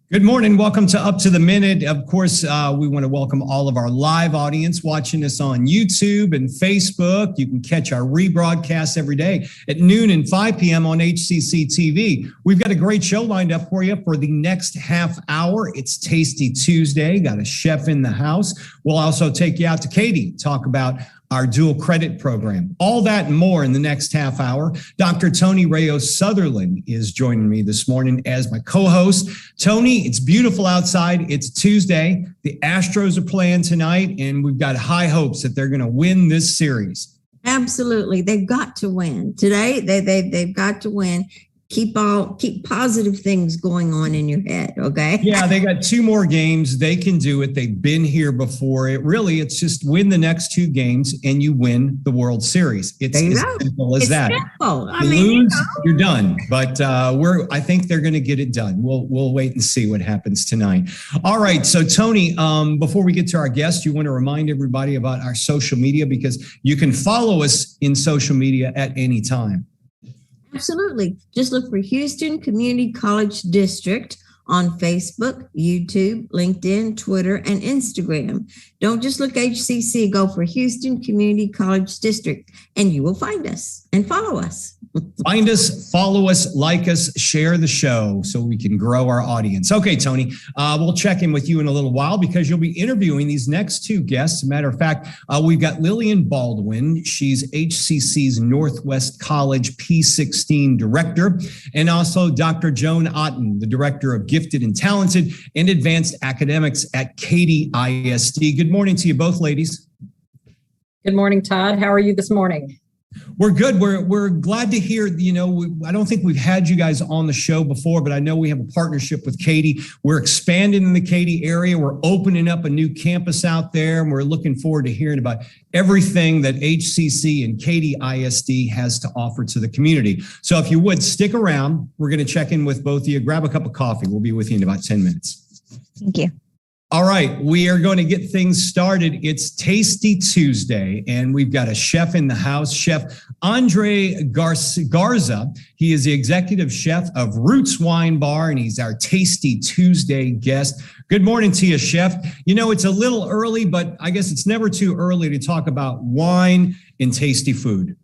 Good morning. Welcome to Up to the Minute. Of course, we want to welcome all of our live audience watching us on YouTube and Facebook. You can catch our rebroadcast every day at noon and 5 p.m. on HCCTV. We've got a great show lined up for you for the next half hour. It's Tasty Tuesday. Got a chef in the house. We'll also take you out to Katy, talk about our dual credit program. All that and more in the next half hour. Dr. Tony Rayos Sutherland is joining me this morning as my co-host. Tony, it's beautiful outside. It's Tuesday. The Astros are playing tonight, and we've got high hopes that they're going to win this series. Absolutely. They've got to win. Today, they've got to win. Keep positive things going on in your head, okay? Yeah, they got two more games. They can do it. They've been here before. It's just win the next two games and you win the World Series. It's as simple as that. Simple. You lose, you're done. But I think they're going to get it done. We'll wait and see what happens tonight. All right. So Tony, before we get to our guest, you want to remind everybody about our social media, because you can follow us in social media at any time. Absolutely. Just look for Houston Community College District on Facebook, YouTube, LinkedIn, Twitter, and Instagram. Don't just look HCC, go for Houston Community College District, and you will find us and follow us. Find us, follow us, like us, share the show so we can grow our audience. Okay, Tony, we'll check in with you in a little while because you'll be interviewing these next two guests. As a matter of fact, we've got Lillian Baldwin. She's HCC's Northwest College P16 Director, and also Dr. Joan Otten, the Director of Gifted and Talented and Advanced Academics at Katy ISD. Good morning to you both, ladies. Good morning, Todd. How are you this morning? We're good. We're glad to hear, I don't think we've had you guys on the show before, but I know we have a partnership with Katy. We're expanding in the Katy area. We're opening up a new campus out there, and we're looking forward to hearing about everything that HCC and Katy ISD has to offer to the community. So if you would, stick around. We're going to check in with both of you. Grab a cup of coffee. We'll be with you in about 10 minutes. Thank you. All right, we are going to get things started. It's Tasty Tuesday, and we've got a chef in the house, Chef Andre Garza. He is the executive chef of Roots Wine Bar, and he's our Tasty Tuesday guest. Good morning to you, Chef. It's a little early, but I guess it's never too early to talk about wine and tasty food.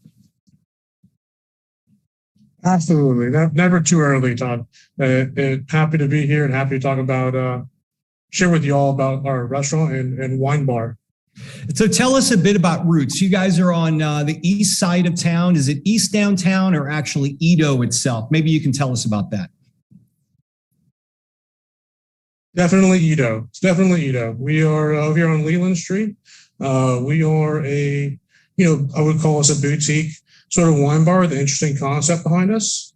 Absolutely. Never too early, Todd. Happy to be here and happy to talk about share with you all about our restaurant and wine bar. So tell us a bit about Roots. You guys are on the east side of town. Is it East Downtown or actually Edo itself? Maybe you can tell us about that. Definitely Edo. It's definitely Edo. We are over here on Leland Street. We are I would call us a boutique sort of wine bar with an interesting concept behind us.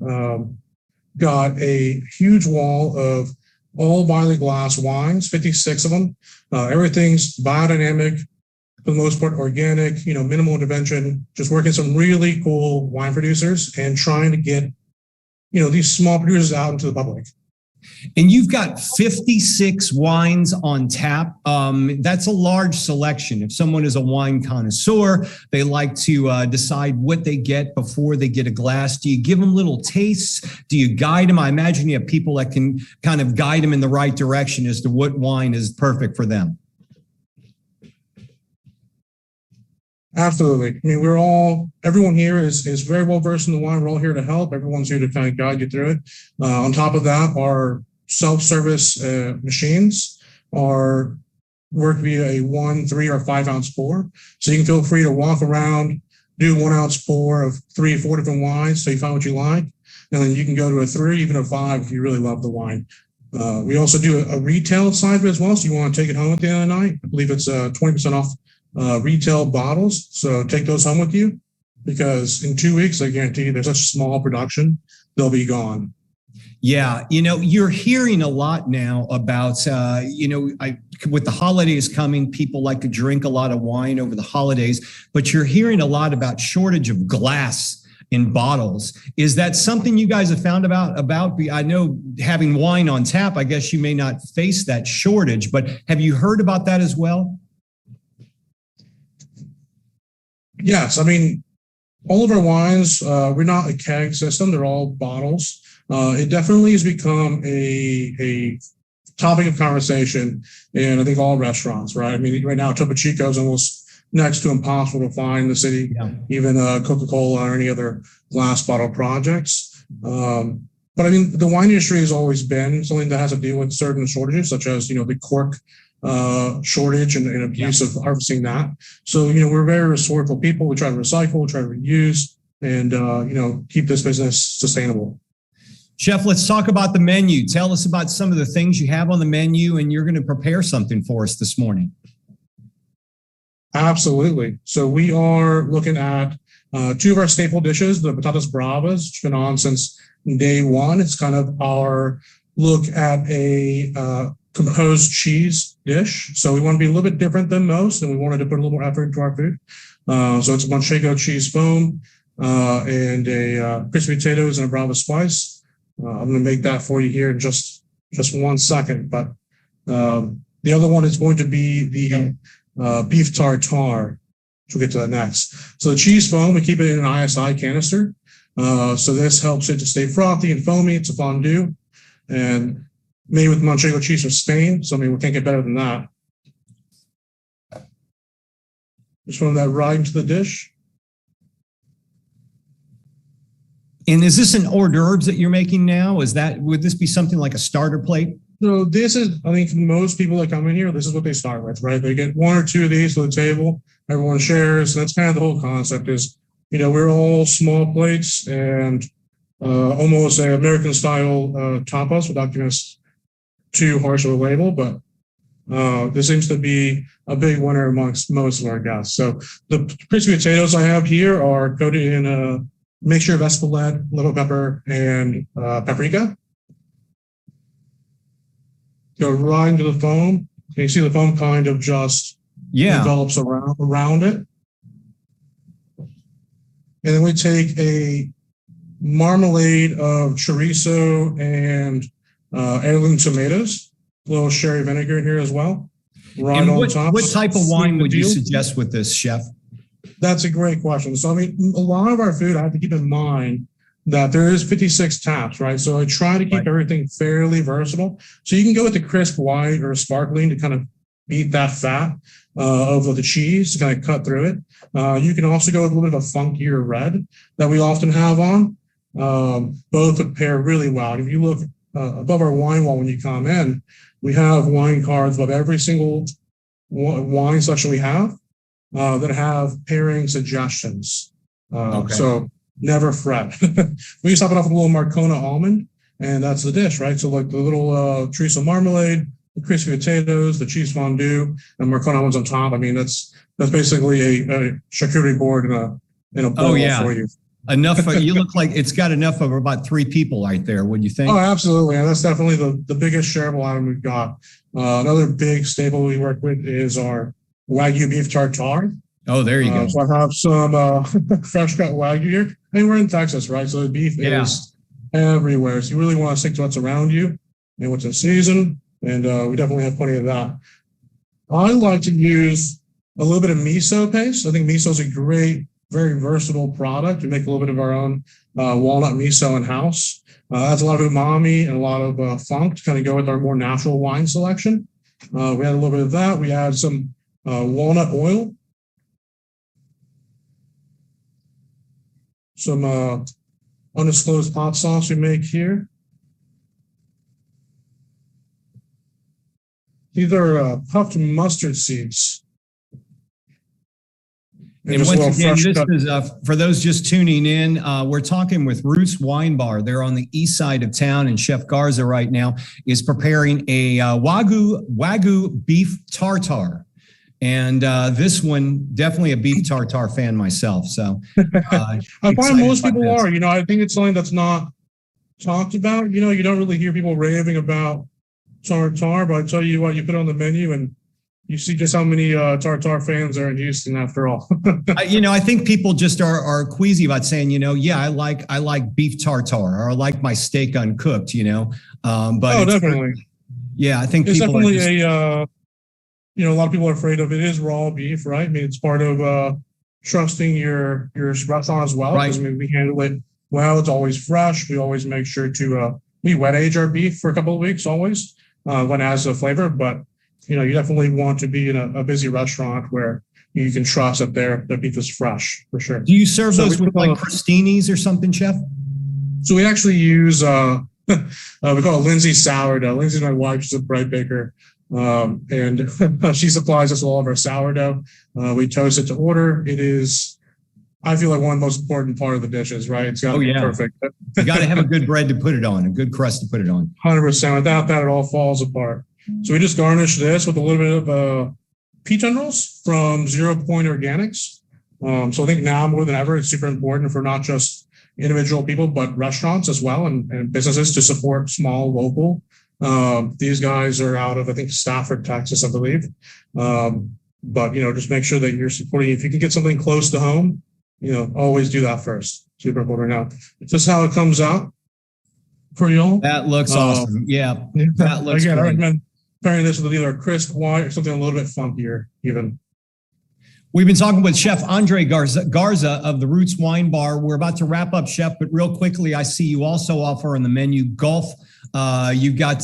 Got a huge wall of all barley glass wines, 56 of them. Everything's biodynamic, for the most part, organic, minimal intervention, just working some really cool wine producers and trying to get, these small producers out into the public. And you've got 56 wines on tap. That's a large selection. If someone is a wine connoisseur, they like to decide what they get before they get a glass. Do you give them little tastes? Do you guide them? I imagine you have people that can kind of guide them in the right direction as to what wine is perfect for them. Absolutely. I mean, everyone here is very well versed in the wine. We're all here to help. Everyone's here to kind of guide you through it. On top of that, our self-service machines work via a 1, 3, or 5 ounce pour. So you can feel free to walk around, do 1 ounce pour of 3 or 4 different wines so you find what you like. And then you can go to a 3, even a 5 if you really love the wine. We also do a retail side of it as well. So you want to take it home at the end of the night. I believe it's 20% off retail bottles. So take those home with you, because in 2 weeks, I guarantee you, there's such small production, they'll be gone. Yeah. You're hearing a lot now about, with the holidays coming, people like to drink a lot of wine over the holidays, but you're hearing a lot about shortage of glass in bottles. Is that something you guys have found about? I know having wine on tap, I guess you may not face that shortage, but have you heard about that as well? Yes. I mean, all of our wines, we're not a keg system. They're all bottles. It definitely has become a topic of conversation in, I think, all restaurants, right? I mean, right now, Topo Chico is almost next to impossible to find in the city, even Coca-Cola or any other glass bottle projects. But I mean, the wine industry has always been something that has to deal with certain shortages, such as, the cork shortage and abuse of harvesting that. So, we're very resourceful people. We try to recycle, try to reuse, and, keep this business sustainable. Chef, let's talk about the menu. Tell us about some of the things you have on the menu, and you're going to prepare something for us this morning. Absolutely. So we are looking at two of our staple dishes, the patatas bravas, which have been on since day one. It's kind of our look at a composed cheese dish. So we want to be a little bit different than most, and we wanted to put a little more effort into our food. So it's a manchego cheese foam and a crispy potatoes and a brava spice. I'm going to make that for you here in just 1 second. But the other one is going to be the beef tartare, which we'll get to that next. So the cheese foam, we keep it in an ISI canister. So this helps it to stay frothy and foamy. It's a fondue and made with manchego cheese from Spain. So I mean, we can't get better than that. Just throw that right into the dish. And is this an hors d'oeuvres that you're making now? Would this be something like a starter plate? So this is, I think, for most people that come in here, this is what they start with, right? They get one or two of these to the table. Everyone shares. And that's kind of the whole concept is, we're all small plates and almost an American style tapas without giving us too harsh of a label. But this seems to be a big winner amongst most of our guests. So the crispy potatoes I have here are coated in a mixture of escalette, little pepper, and paprika. Go right into the foam. You see the foam kind of just develops around it. And then we take a marmalade of chorizo and heirloom tomatoes, a little sherry vinegar in here as well. Right and on top. What type of wine would you suggest with this, Chef? That's a great question. So, I mean, a lot of our food, I have to keep in mind that there is 56 taps, right? So I try to keep everything fairly versatile. So you can go with the crisp white or sparkling to kind of beat that fat of the cheese to kind of cut through it. You can also go with a little bit of a funkier red that we often have on. Both would pair really well. If you look above our wine wall when you come in, we have wine cards above every single wine section we have. That have pairing suggestions. So never fret. We just top it off with a little Marcona almond, and that's the dish, right? So like the little chorizo marmalade, the crispy potatoes, the cheese fondue, and Marcona almonds on top. I mean, that's basically a charcuterie board in a bowl for you. Enough. You look like it's got enough of about 3 people right there. Wouldn't you think? Oh, absolutely. And that's definitely the biggest shareable item we've got. Another big staple we work with is our Wagyu beef tartare. Oh, there you go. So I have some fresh cut Wagyu here. I mean, we're in Texas, right? So the beef is everywhere. So you really want to stick to what's around you and what's in season. And we definitely have plenty of that. I like to use a little bit of miso paste. I think miso is a great, very versatile product. We make a little bit of our own walnut miso in-house. Adds a lot of umami and a lot of funk to kind of go with our more natural wine selection. We add a little bit of that. We add some walnut oil, some undisclosed hot sauce we make here. These are puffed mustard seeds. And once again, this is for those just tuning in. We're talking with Roots Wine Bar. They're on the east side of town, and Chef Garza right now is preparing a Wagyu beef tartare. And this one, definitely a beef tartare fan myself. So I find most people are. I think it's something that's not talked about. You don't really hear people raving about tartare, but I tell you what, you put it on the menu and you see just how many tartare fans are in Houston after all. I think people just are queasy about saying, I like beef tartare, or I like my steak uncooked, but definitely. Yeah, I think it's people definitely a lot of people are afraid of it. Is raw beef, right? I mean, it's part of trusting your restaurant as well. Right. Because we handle it well. It's always fresh. We always make sure to we wet age our beef for a couple of weeks always. when it has a flavor, but you definitely want to be in a busy restaurant where you can trust that their beef is fresh for sure. Do you serve those with like crostinis or something, Chef? So we actually use we call it Lindsay sourdough. Lindsay's my wife; she's a bread baker, and she supplies us with all of our sourdough. We toast it to order. It is, I feel like, one of the most important part of the dishes, right? It's got to be perfect. You got to have a good bread to put it on, a good crust to put it on. 100%. Without that, it all falls apart. So we just garnish this with a little bit of peach tendrils from 0 Point Organics. So I think now more than ever, it's super important for not just individual people, but restaurants as well and businesses to support small, local. These guys are out of, I think, Stafford, Texas, I believe. But, just make sure that you're supporting. If you can get something close to home, always do that first. Super important. Now, this is how it comes out for you. That looks awesome. Yeah, that looks again, great. I recommend pairing this with either a crisp white or something a little bit funkier even. We've been talking with Chef Andre Garza of the Roots Wine Bar. We're about to wrap up, Chef, but real quickly, I see you also offer on the menu Gulf. You've got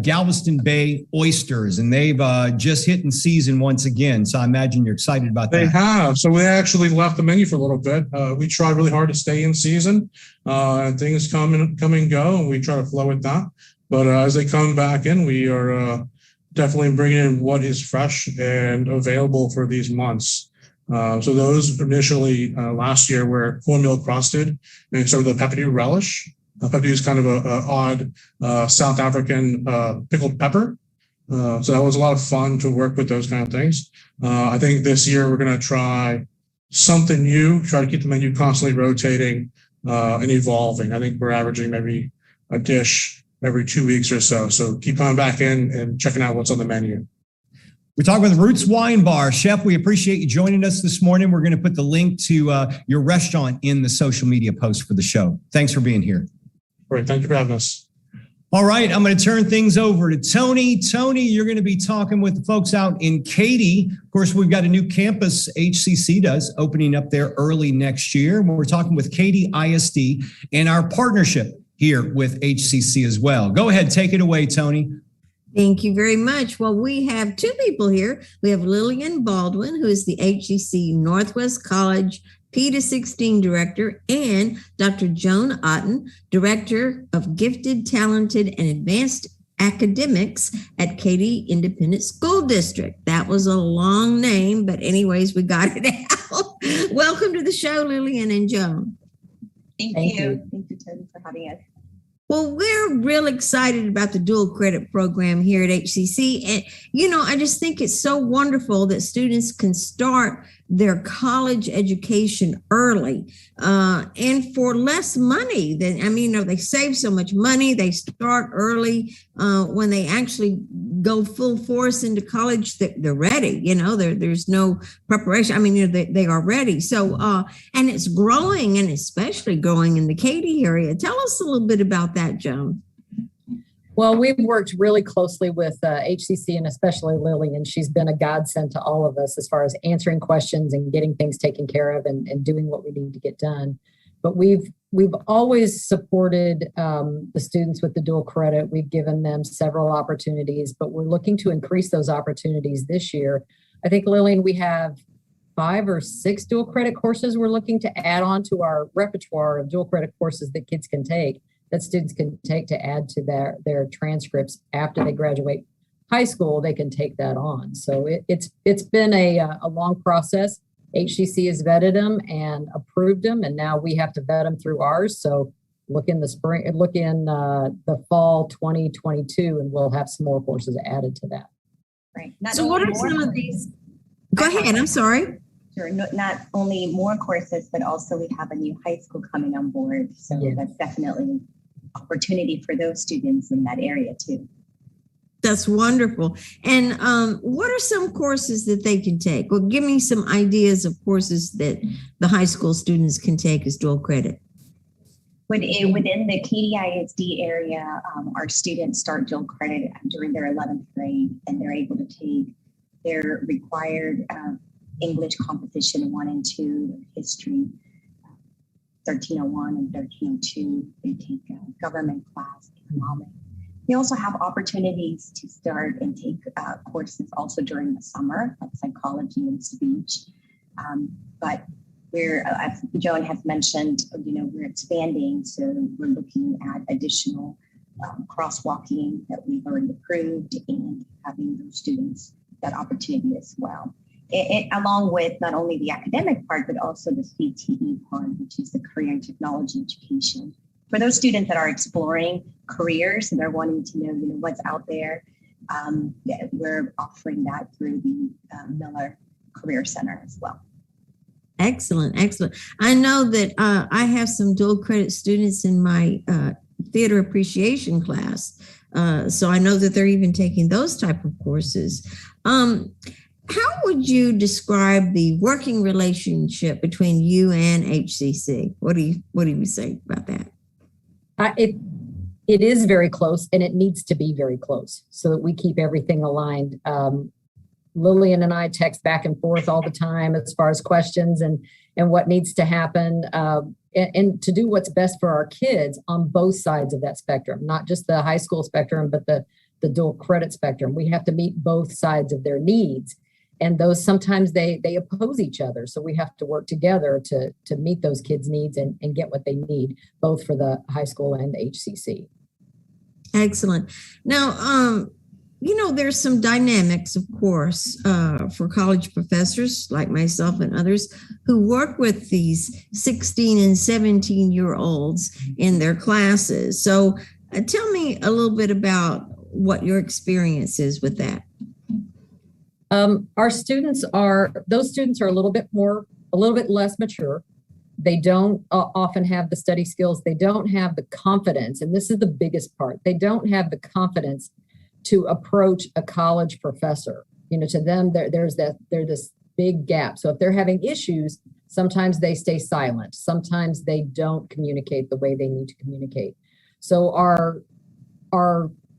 Galveston Bay Oysters, and they've just hit in season once again. So I imagine you're excited about that. They have. So we actually left the menu for a little bit. We try really hard to stay in season. Things come and go, and we try to flow with that. But as they come back in, we are definitely bringing in what is fresh and available for these months. So those initially last year were cornmeal crusted and sort of the pepperdew relish. Pepperdew is kind of an odd South African pickled pepper. So that was a lot of fun to work with those kind of things. I think this year we're going to try something new, try to keep the menu constantly rotating and evolving. I think we're averaging maybe a dish every 2 weeks or so. So keep coming back in and checking out what's on the menu. We're talking with Roots Wine Bar. Chef, we appreciate you joining us this morning. We're going to put the link to your restaurant in the social media post for the show. Thanks for being here. Great. Thank you for having us. All right. I'm going to turn things over to Tony. Tony, you're going to be talking with the folks out in Katy. Of course, we've got a new campus, HCC does, opening up there early next year. We're talking with Katy ISD and our partnership here with HCC as well. Go ahead. Take it away, Tony. Thank you very much. Well, we have two people here. We have Lillian Baldwin, who is the HCC Northwest College P-16 Director, and Dr. Joan Otten, Director of Gifted, Talented, and Advanced Academics at Katy Independent School District. That was a long name, but anyways, we got it out. Welcome to the show, Lillian and Joan. Thank you. Thank you, Tony, for having us. Well, we're real excited about the dual credit program here at HCC. And, I just think it's so wonderful that students can start their college education early and for less money. They save so much money. They start early when they actually go full force into college. They're ready. There's no preparation. They are ready. So, and it's growing, and especially growing in the Katy area. Tell us a little bit about that, Joan. Well, we've worked really closely with HCC and especially Lillian. She's been a godsend to all of us as far as answering questions and getting things taken care of and doing what we need to get done. But we've always supported the students with the dual credit. We've given them several opportunities, but we're looking to increase those opportunities this year. I think, Lillian, we have 5 or 6 dual credit courses we're looking to add on to our repertoire of dual credit courses that kids can take, that students can take to add to their transcripts after they graduate high school. They can take that on. So it's been a long process. HCC has vetted them and approved them, and now we have to vet them through ours. So look in the fall 2022, and we'll have some more courses added to that. Right. So what are some of these? Go ahead. I'm sorry. Sure. Not only more courses, but also we have a new high school coming on board. So that's definitely an opportunity for those students in that area too. That's wonderful. And what are some courses that they can take? Well, give me some ideas of courses that the high school students can take as dual credit. Within the Katy ISD area, our students start dual credit during their 11th grade, and they're able to take their required English composition 1 and 2, history, 1301 and 1302. They take a government class, economics, They also have opportunities to start and take courses also during the summer, like psychology and speech. But we're, as Joan has mentioned, we're expanding. So we're looking at additional crosswalking that we've already approved and having those students that opportunity as well. Along with not only the academic part, but also the CTE part, which is the career and technology education. For those students that are exploring careers and they're wanting to know, what's out there, we're offering that through the Miller Career Center as well. Excellent, excellent. I know that I have some dual credit students in my theater appreciation class, so I know that they're even taking those type of courses. How would you describe the working relationship between you and HCC? What do you say about that? It is very close, and it needs to be very close so that we keep everything aligned. Lillian and I text back and forth all the time as far as questions and what needs to happen, and to do what's best for our kids on both sides of that spectrum, not just the high school spectrum, but the dual credit spectrum. We have to meet both sides of their needs. And those sometimes they oppose each other. So we have to work together to meet those kids' needs and get what they need, both for the high school and the HCC. Excellent. Now, there's some dynamics, of course, for college professors like myself and others who work with these 16 and 17-year-olds in their classes. So tell me a little bit about what your experience is with that. Those students are a little bit less mature. They don't often have the study skills. They don't have the confidence. And this is the biggest part. They don't have the confidence to approach a college professor. To them, there's this big gap. So if they're having issues, sometimes they stay silent. Sometimes they don't communicate the way they need to communicate. So our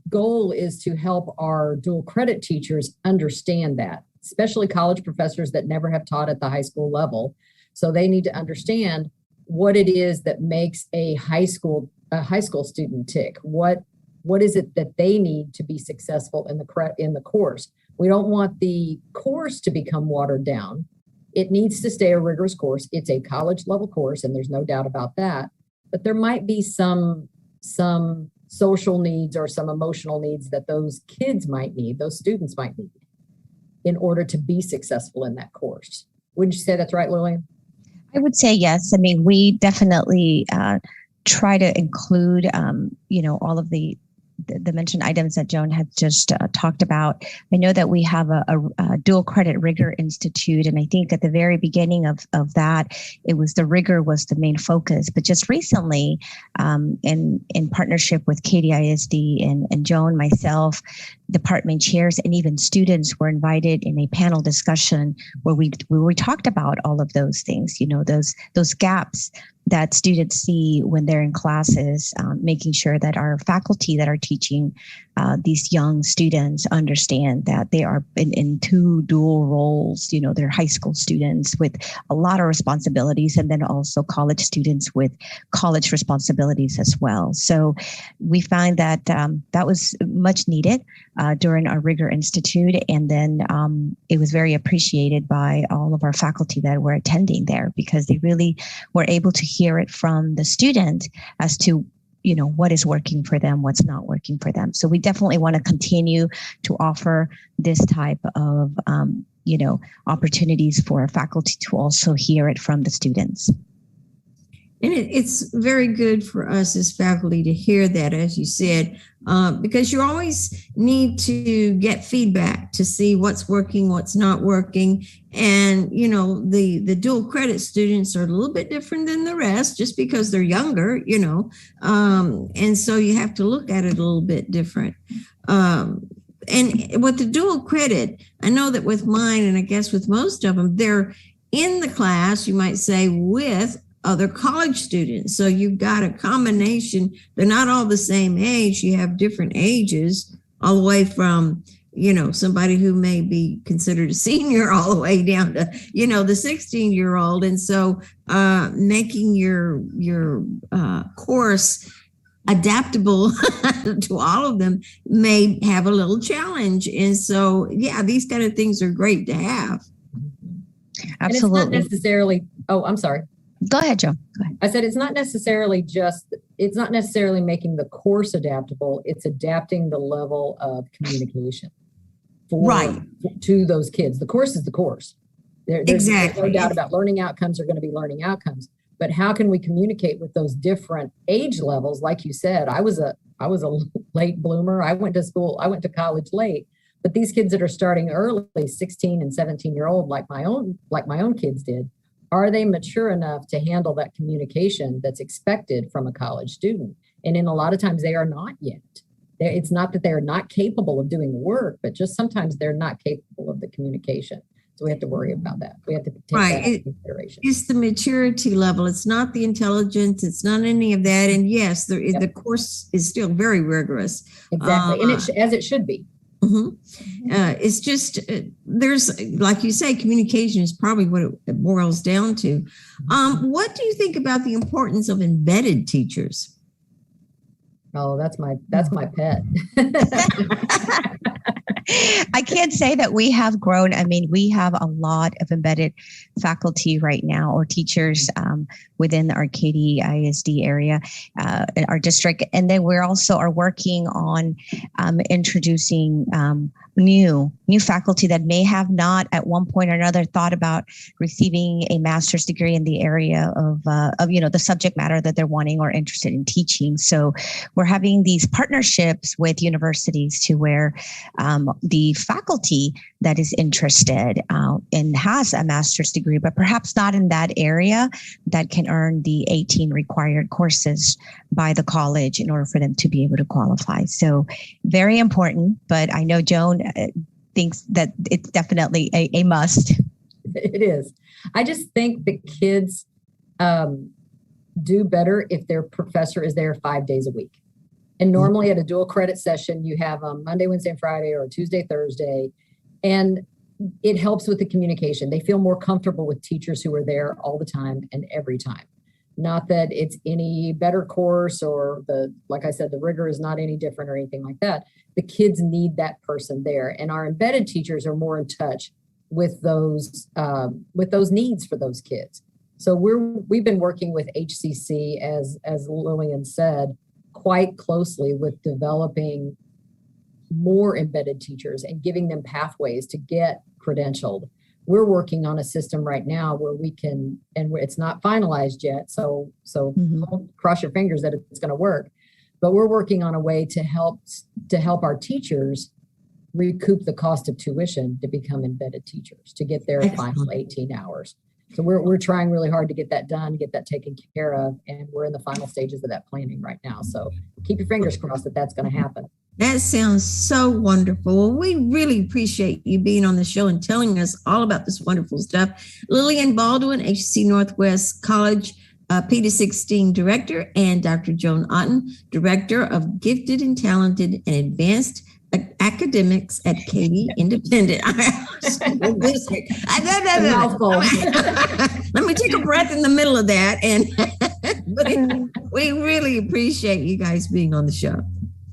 goal is to help our dual credit teachers understand that, especially college professors that never have taught at the high school level. So they need to understand what it is that makes a high school student tick. What is it that they need to be successful in the course? We don't want the course to become watered down. It needs to stay a rigorous course. It's a college level course, and there's no doubt about that. But there might be some social needs or some emotional needs that those kids might need, those students might need in order to be successful in that course. Wouldn't you say that's right, Lillian? I would say yes. I mean, we definitely try to include, all of the mentioned items that Joan had just talked about. I know that we have a dual credit rigor institute, and I think at the very beginning of that, it was the rigor was the main focus. But just recently, in partnership with Katy ISD and Joan, myself, department chairs, and even students were invited in a panel discussion where we talked about all of those things. Those gaps that students see when they're in classes, making sure that our faculty that are teaching these young students understand that they are in two dual roles. They're high school students with a lot of responsibilities, and then also college students with college responsibilities as well. So we find that that was much needed during our Rigor Institute, and then it was very appreciated by all of our faculty that were attending there, because they really were able to hear it from the student as to what is working for them, what's not working for them. So we definitely want to continue to offer this type of opportunities for faculty to also hear it from the students. And it's very good for us as faculty to hear that, as you said, because you always need to get feedback to see what's working, what's not working. And, the dual credit students are a little bit different than the rest just because they're younger, and so you have to look at it a little bit different. And with the dual credit, I know that with mine, and I guess with most of them, they're in the class, you might say, with other college students. So you've got a combination. They're not all the same age. You have different ages, all the way from, somebody who may be considered a senior all the way down to, the 16-year-old. And so making your course adaptable to all of them may have a little challenge. And so, yeah, these kind of things are great to have. Absolutely. And it's not necessarily, I'm sorry. Go ahead, Joe. Go ahead. I said it's not necessarily making the course adaptable. It's adapting the level of communication to those kids. The course is the course. There's no doubt about learning outcomes are going to be learning outcomes. But how can we communicate with those different age levels? Like you said, I was a late bloomer. I went to college late. But these kids that are starting early, 16 and 17-year-old, like my own kids did, are they mature enough to handle that communication that's expected from a college student? And in a lot of times they are not yet. It's not that they're not capable of doing the work, but just sometimes they're not capable of the communication. So we have to worry about that. We have to take that into consideration. It's the maturity level. It's not the intelligence. It's not any of that. And yes, the course is still very rigorous. Exactly. And as it should be. Mm-hmm. It's just, there's, like you say, communication is probably what it boils down to. What do you think about the importance of embedded teachers? Oh, that's my pet. I can't say that we have grown. I mean, we have a lot of embedded faculty right now, or teachers within our Katy ISD area, in our district. And then we're also are working on introducing new faculty that may have not at one point or another thought about receiving a master's degree in the area of the subject matter that they're wanting or interested in teaching. So we're having these partnerships with universities to where the faculty that is interested and has a master's degree, but perhaps not in that area, that can earn the 18 required courses by the college in order for them to be able to qualify. So very important, but I know Joan thinks that it's definitely a must. It is. I just think the kids do better if their professor is there 5 days a week. And normally at a dual credit session, you have Monday, Wednesday, and Friday, or Tuesday, Thursday. And it helps with the communication. They feel more comfortable with teachers who are there all the time and every time. Not that it's any better course or like I said, the rigor is not any different or anything like that. The kids need that person there. And our embedded teachers are more in touch with those needs for those kids. So we've been working with HCC, as Lillian said, quite closely with developing more embedded teachers and giving them pathways to get credentialed. We're working on a system right now where we can, and it's not finalized yet, so cross your fingers that it's going to work. But we're working on a way to help our teachers recoup the cost of tuition to become embedded teachers, to get their final 18 hours. So we're trying really hard to get that done, get that taken care of, and we're in the final stages of that planning right now. So keep your fingers crossed that that's going to happen. That sounds so wonderful. Well, we really appreciate you being on the show and telling us all about this wonderful stuff. Lillian Baldwin, HCC Northwest College P-16 Director, and Dr. Joan Otten, Director of Gifted and Talented and Advanced Academics at Katy Independent. Let me take a breath in the middle of that. But we really appreciate you guys being on the show.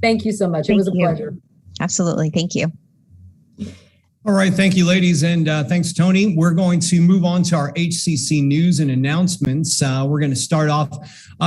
Thank you so much. It was a pleasure. Absolutely. Thank you. All right. Thank you, ladies. And thanks, Tony. We're going to move on to our HCC news and announcements. We're going to start off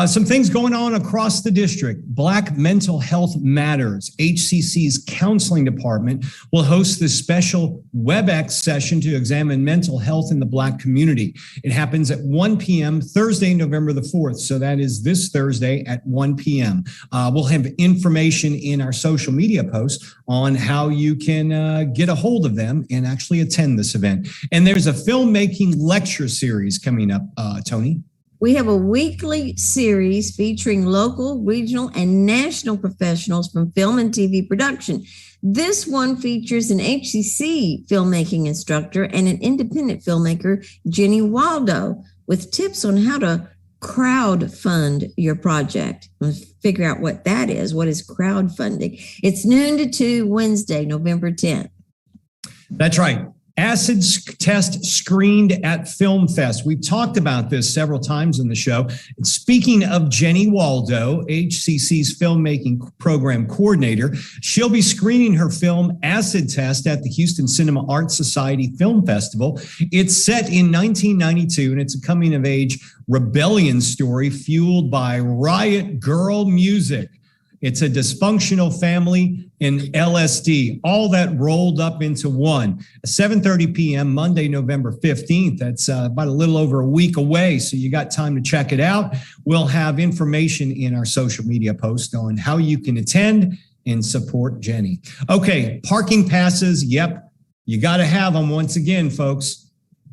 some things going on across the district. Black Mental Health Matters. HCC's counseling department will host this special WebEx session to examine mental health in the Black community. It happens at 1 p.m. Thursday, November the 4th. So that is this Thursday at 1 p.m. We'll have information in our social media posts on how you can get a hold of them and actually attend this event. And there's a filmmaking lecture series coming up, Tony. We have a weekly series featuring local, regional, and national professionals from film and TV production. This one features an HCC filmmaking instructor and an independent filmmaker, Jenny Waldo, with tips on how to crowdfund your project. Let's figure out what that is. What is crowdfunding? It's noon to 2 Wednesday, November 10th. That's right. Acid test screened at Film Fest. We've talked about this several times in the show. And speaking of Jenny Waldo, HCC's filmmaking program coordinator, she'll be screening her film Acid Test at the Houston Cinema Arts Society Film Festival. It's set in 1992, and it's a coming-of-age rebellion story fueled by riot girl music. It's a dysfunctional family and LSD, all that rolled up into one. 7:30 p.m. Monday, November 15th. That's about a little over a week away, so you got time to check it out. We'll have information in our social media post on how you can attend and support Jenny. Okay, parking passes. Yep, you got to have them once again, folks.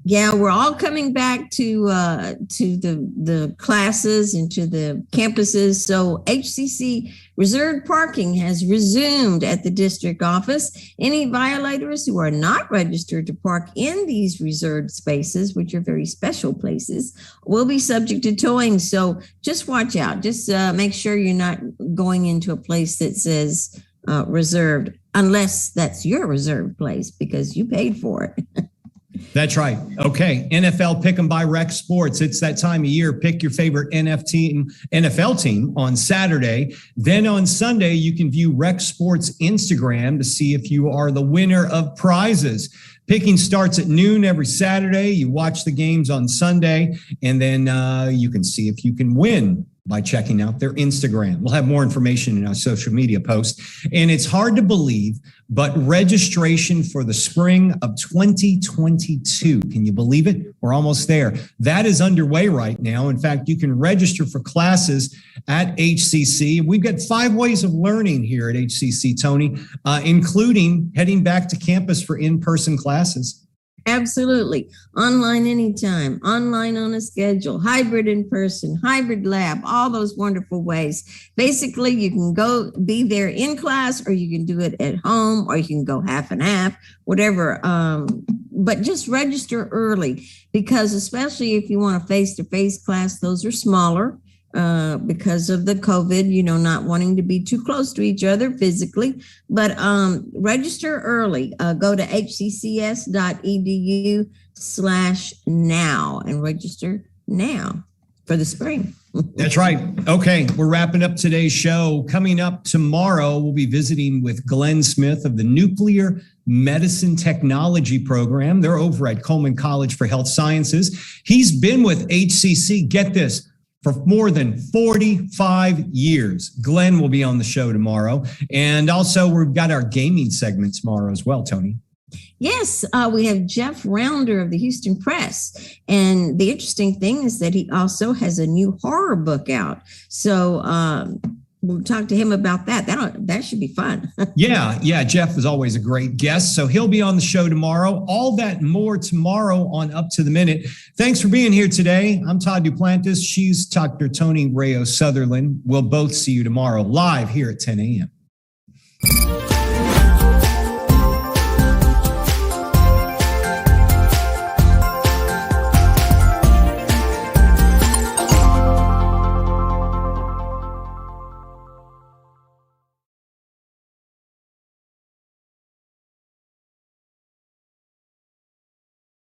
Yeah, we're all coming back to the classes and to the campuses. So HCC reserved parking has resumed at the district office. Any violators who are not registered to park in these reserved spaces, which are very special places, will be subject to towing. So just watch out. Just make sure you're not going into a place that says reserved, unless that's your reserved place because you paid for it. That's right. Okay. NFL Pick 'em by Rec Sports. It's that time of year. Pick your favorite NFL team on Saturday. Then on Sunday, you can view Rec Sports Instagram to see if you are the winner of prizes. Picking starts at noon every Saturday. You watch the games on Sunday, and then you can see if you can win by checking out their Instagram. We'll have more information in our social media post. And it's hard to believe, but registration for the spring of 2022, can you believe it? We're almost there. That is underway right now. In fact, you can register for classes at HCC. We've got 5 ways of learning here at HCC, Tony, including heading back to campus for in-person classes. Absolutely. Online anytime, online on a schedule, hybrid in person, hybrid lab, all those wonderful ways. Basically, you can go be there in class, or you can do it at home, or you can go half and half, whatever. But just register early, because especially if you want a face-to-face class, those are smaller. Because of the COVID, not wanting to be too close to each other physically, but register early. Go to hccs.edu/now and register now for the spring. That's right. Okay, we're wrapping up today's show. Coming up tomorrow, we'll be visiting with Glenn Smith of the Nuclear Medicine Technology Program. They're over at Coleman College for Health Sciences. He's been with HCC, get this, for more than 45 years. Glenn will be on the show tomorrow. And also we've got our gaming segment tomorrow as well, Tony. Yes, we have Jeff Rounder of the Houston Press. And the interesting thing is that he also has a new horror book out. So we'll talk to him about that. That should be fun. Yeah. Jeff is always a great guest. So he'll be on the show tomorrow. All that and more tomorrow on Up to the Minute. Thanks for being here today. I'm Todd Duplantis. She's Dr. Tony Rayo Sutherland. We'll both see you tomorrow live here at 10 a.m.